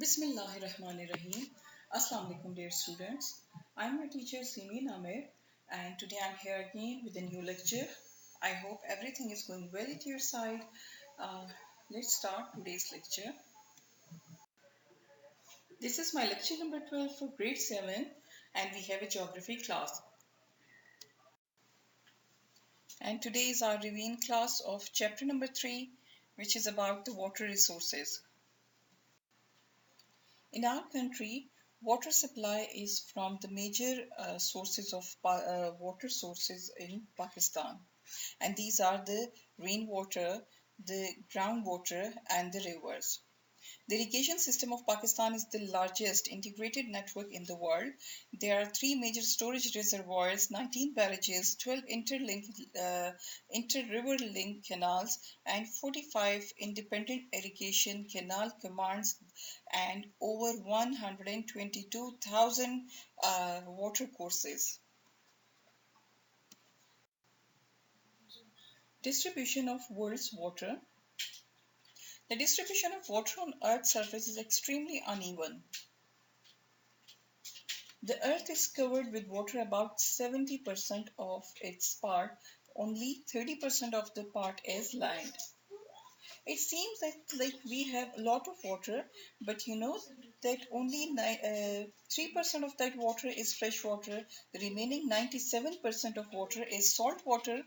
Bismillahirrahmanirrahim. Assalamu alaikum, dear students. I'm your teacher Simi Namir, and today I'm here again with a new lecture. I hope everything is going well at your side. Uh, let's start today's lecture. This is my lecture number 12 for grade 7, and we have a geography class. And today is our reviewing class of chapter number 3, which is about the water resources. In our country, water supply is from the major sources of water sources in Pakistan, and these are the rainwater, the groundwater, and the rivers. The irrigation system of Pakistan is the largest integrated network in the world. There are three major storage reservoirs, 19 barrages, 12 inter-river link canals, and 45 independent irrigation canal commands, and over 122,000 water courses. Distribution of world's water. The distribution of water on Earth's surface is extremely uneven. The Earth is covered with water about 70% of its part, only 30% of the part is land. It seems that we have a lot of water, but you know that only 3% of that water is fresh water. The remaining 97% of water is salt water.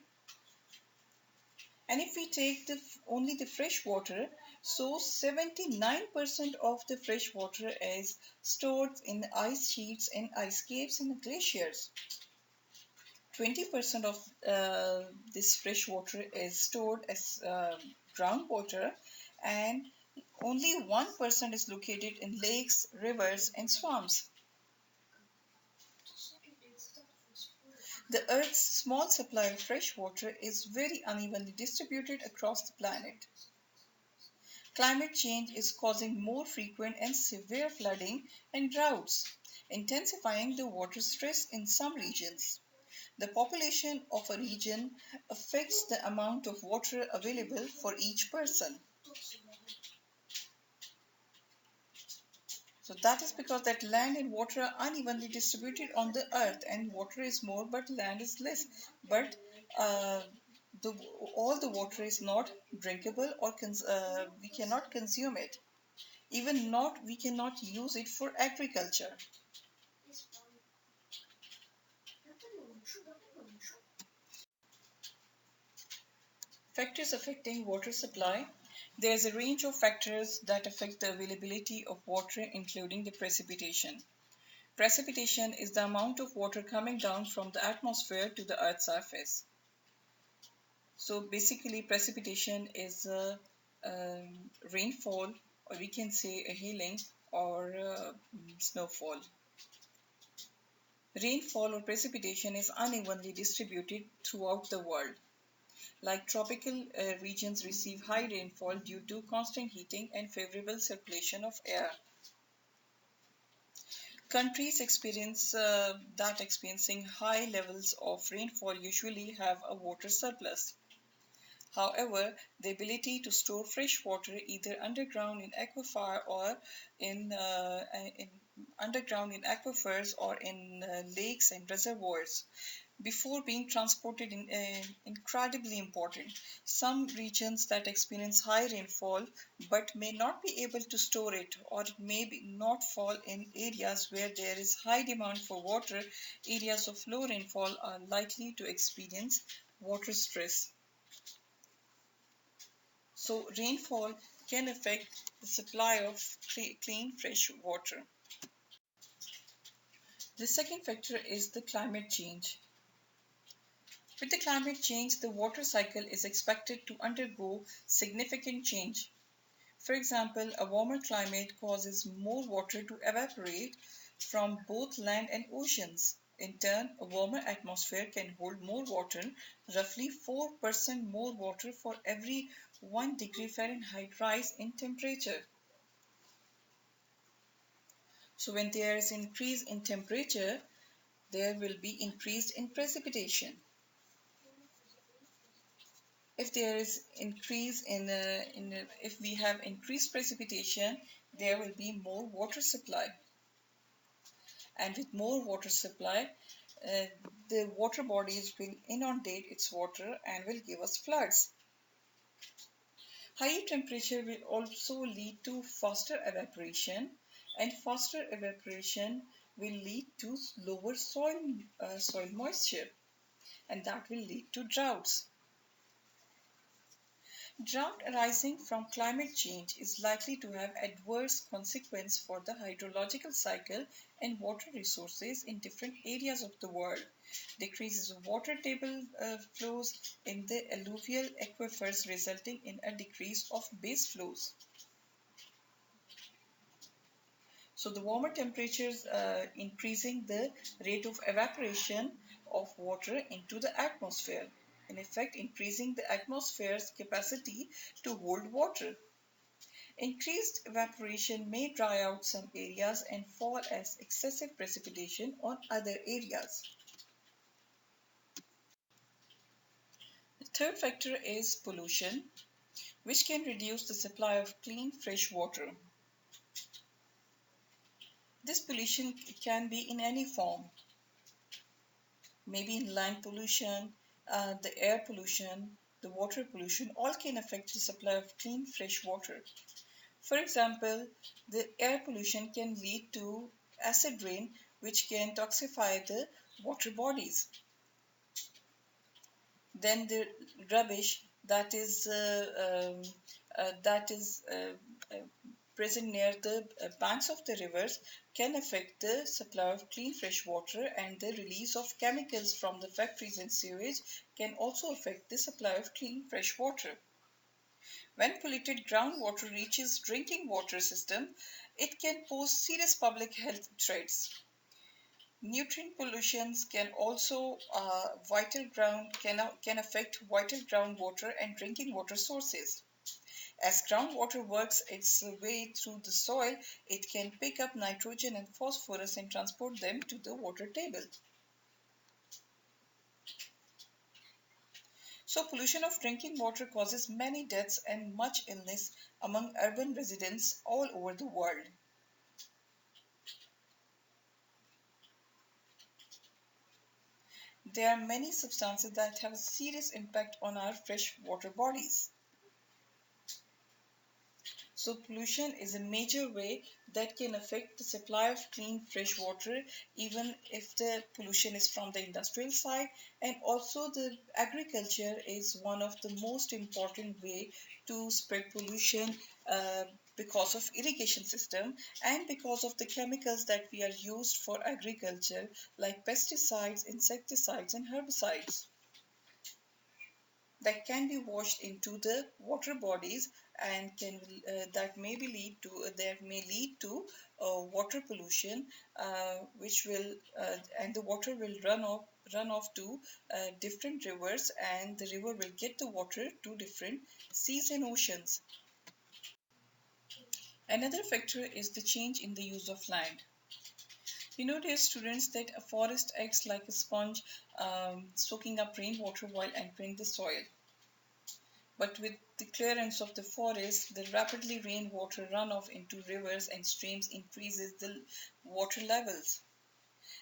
And if we take only the fresh water, so 79% of the fresh water is stored in ice sheets and ice caves and glaciers. 20% of this fresh water is stored as groundwater, and only 1% is located in lakes, rivers, and swamps. The Earth's small supply of fresh water is very unevenly distributed across the planet. Climate change is causing more frequent and severe flooding and droughts, intensifying the water stress in some regions. The population of a region affects the amount of water available for each person. So that is because that land and water are unevenly distributed on the earth, and water is more but land is less. But uh, all the water is not drinkable, or we cannot consume it. Even not we cannot use it for agriculture. Factors affecting water supply. There is a range of factors that affect the availability of water, including the precipitation. Precipitation is the amount of water coming down from the atmosphere to the Earth's surface. So basically, precipitation is rainfall, or we can say a hailing, or snowfall. Rainfall or precipitation is unevenly distributed throughout the world. Like tropical regions receive high rainfall due to constant heating and favorable circulation of air. Countries experiencing high levels of rainfall usually have a water surplus. However, the ability to store fresh water either underground in aquifer or in underground in aquifers or in lakes and reservoirs before being transported is incredibly important. Some regions that experience high rainfall but may not be able to store it, or it may not fall in areas where there is high demand for water. Areas of low rainfall are likely to experience water stress. So rainfall can affect the supply of clean fresh water. The second factor is the climate change. With the climate change, the water cycle is expected to undergo significant change. For example, a warmer climate causes more water to evaporate from both land and oceans. In turn, a warmer atmosphere can hold more water, roughly 4% more water for every 1 degree Fahrenheit rise in temperature. So when there is increase in temperature, there will be increase in precipitation. If there is increase if we have increased precipitation, there will be more water supply, and with more water supply, uh, the water bodies will inundate its water and will give us floods. Higher temperature will also lead to faster evaporation, and faster evaporation will lead to lower soil moisture, and that will lead to droughts. Drought arising from climate change is likely to have adverse consequences for the hydrological cycle and water resources in different areas of the world. Decreases of water table flows in the alluvial aquifers, resulting in a decrease of base flows. So the warmer temperatures increasing the rate of evaporation of water into the atmosphere, in effect increasing the atmosphere's capacity to hold water. Increased evaporation may dry out some areas and fall as excessive precipitation on other areas. The third factor is pollution, which can reduce the supply of clean fresh water. This pollution can be in any form, maybe in land pollution, the air pollution, the water pollution, all can affect the supply of clean fresh water. For example, the air pollution can lead to acid rain, which can toxify the water bodies. Then the rubbish that is present near the banks of the rivers can affect the supply of clean fresh water, and the release of chemicals from the factories and sewage can also affect the supply of clean fresh water. When polluted groundwater reaches drinking water system, it can pose serious public health threats. Nutrient pollutions can also can affect vital groundwater and drinking water sources. As groundwater works its way through the soil, it can pick up nitrogen and phosphorus and transport them to the water table. So pollution of drinking water causes many deaths and much illness among urban residents all over the world. There are many substances that have a serious impact on our fresh water bodies. So pollution is a major way that can affect the supply of clean fresh water, even if the pollution is from the industrial side. And also the agriculture is one of the most important way to spread pollution, because of irrigation system and because of the chemicals that we are used for agriculture, like pesticides, insecticides and herbicides that can be washed into the water bodies, and can that may lead to water pollution, which will and the water will run off to different rivers, and the river will get the water to different seas and oceans. Another factor is the change in the use of land. Dear students, that a forest acts like a sponge, soaking up rainwater while entering the soil. But with the clearance of the forest, the rapidly rainwater runoff into rivers and streams increases the water levels,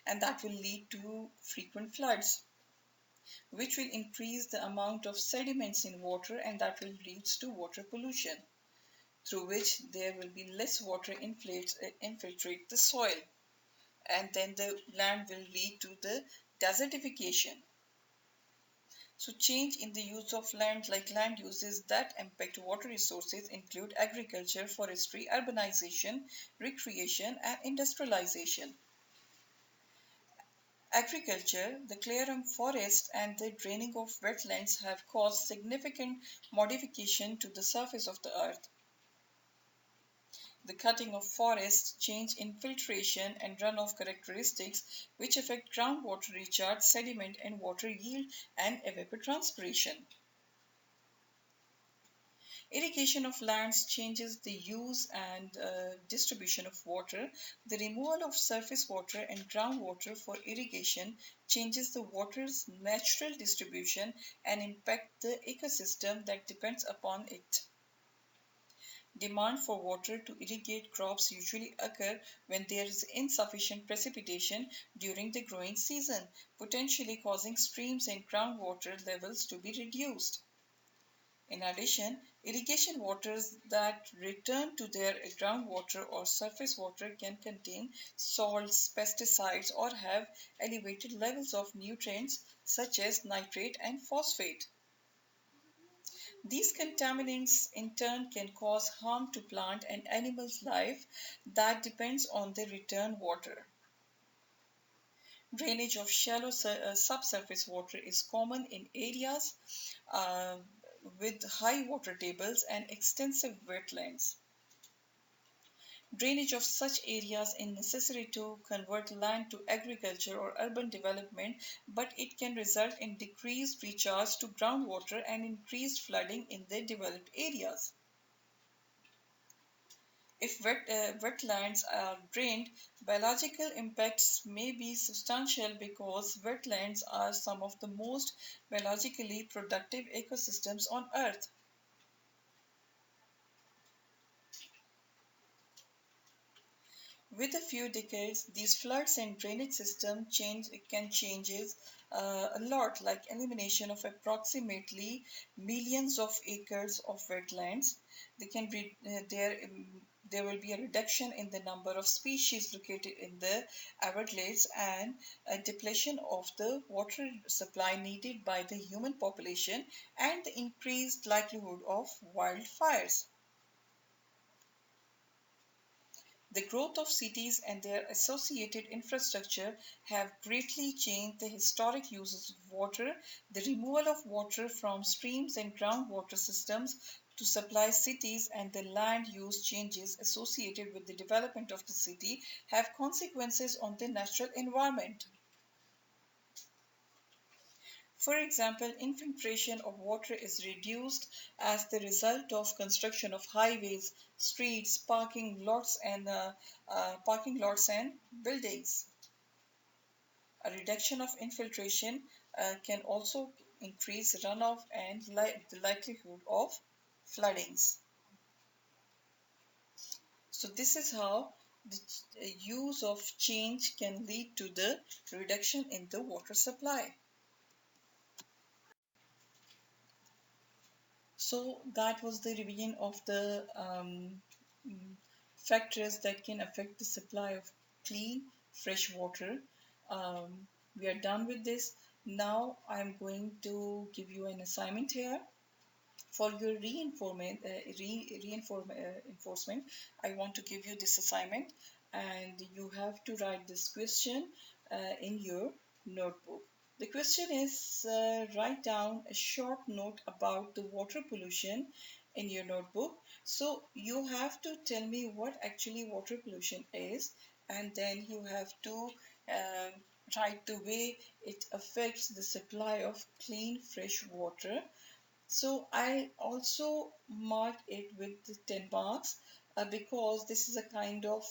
and that will lead to frequent floods, which will increase the amount of sediments in water, and that will lead to water pollution, through which there will be less water infiltrate the soil, and then the land will lead to the desertification. So change in the use of land, like land uses that impact water resources, include agriculture, forestry, urbanization, recreation, and industrialization. Agriculture, the clearing of forests and the draining of wetlands have caused significant modification to the surface of the earth. The cutting of forests change infiltration and runoff characteristics, which affect groundwater recharge, sediment and water yield, and evapotranspiration. Irrigation of lands changes the use and distribution of water. The removal of surface water and groundwater for irrigation changes the water's natural distribution and impact the ecosystem that depends upon it. Demand for water to irrigate crops usually occur when there is insufficient precipitation during the growing season, potentially causing streams and groundwater levels to be reduced. In addition, irrigation waters that return to their groundwater or surface water can contain salts, pesticides, or have elevated levels of nutrients such as nitrate and phosphate. These contaminants in turn can cause harm to plant and animals' life that depends on the return water. Drainage of shallow subsurface water is common in areas uh, with high water tables and extensive wetlands. Drainage of such areas is necessary to convert land to agriculture or urban development, but it can result in decreased recharge to groundwater and increased flooding in the developed areas. If wetlands are drained, biological impacts may be substantial because wetlands are some of the most biologically productive ecosystems on Earth. With a few decades, these floods and drainage system can changes a lot, like elimination of approximately millions of acres of wetlands. They can be there will be a reduction in the number of species located in the Everglades and a depletion of the water supply needed by the human population and the increased likelihood of wildfires. The growth of cities and their associated infrastructure have greatly changed the historic uses of water. The removal of water from streams and groundwater systems to supply cities and the land use changes associated with the development of the city have consequences on the natural environment. For example, infiltration of water is reduced as the result of construction of highways, streets, parking lots and buildings. A reduction of infiltration can also increase runoff and the likelihood of floodings. So this is how the use of change can lead to the reduction in the water supply. So that was the revision of the factors that can affect the supply of clean, fresh water. We are done with this. Now I'm going to give you an assignment here. For your reinforcement, I want to give you this assignment, and you have to write this question in your notebook. The question is write down a short note about the water pollution in your notebook. So you have to tell me what actually water pollution is, and then you have to uh, write the way it affects the supply of clean, fresh water. So I also marked it with the 10 marks because this is a kind of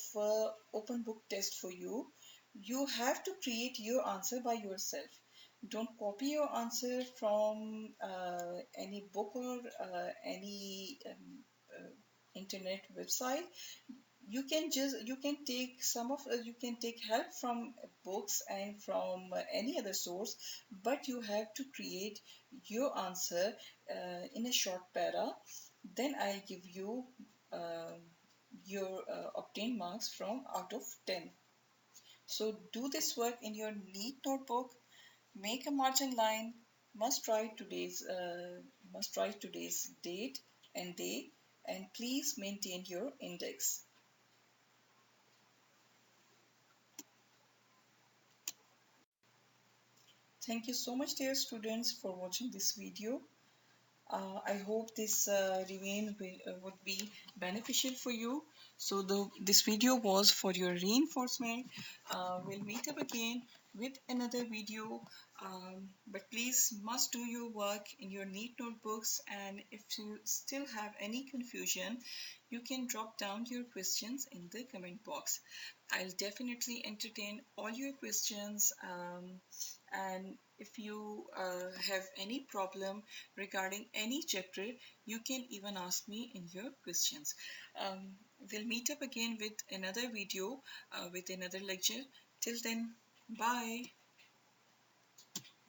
open book test for you. You have to create your answer by yourself. Don't copy your answer from any book or any internet website. You can take help from books and from any other source, but you have to create your answer in a short para. Then I'll give you uh, your obtained marks from out of 10. So do this work in your neat notebook. Make a margin line. Must write today's date and day, and please maintain your index. Thank you so much, dear students, for watching this video. I hope this would be beneficial for you. So this video was for your reinforcement. We'll meet up again with another video But please must do your work in your neat notebooks, and if you still have any confusion, you can drop down your questions in the comment box. I'll definitely entertain all your questions. And if you have any problem regarding any chapter, you can even ask me in your questions. Um, we'll meet up again with another video, with another lecture. Till then, bye.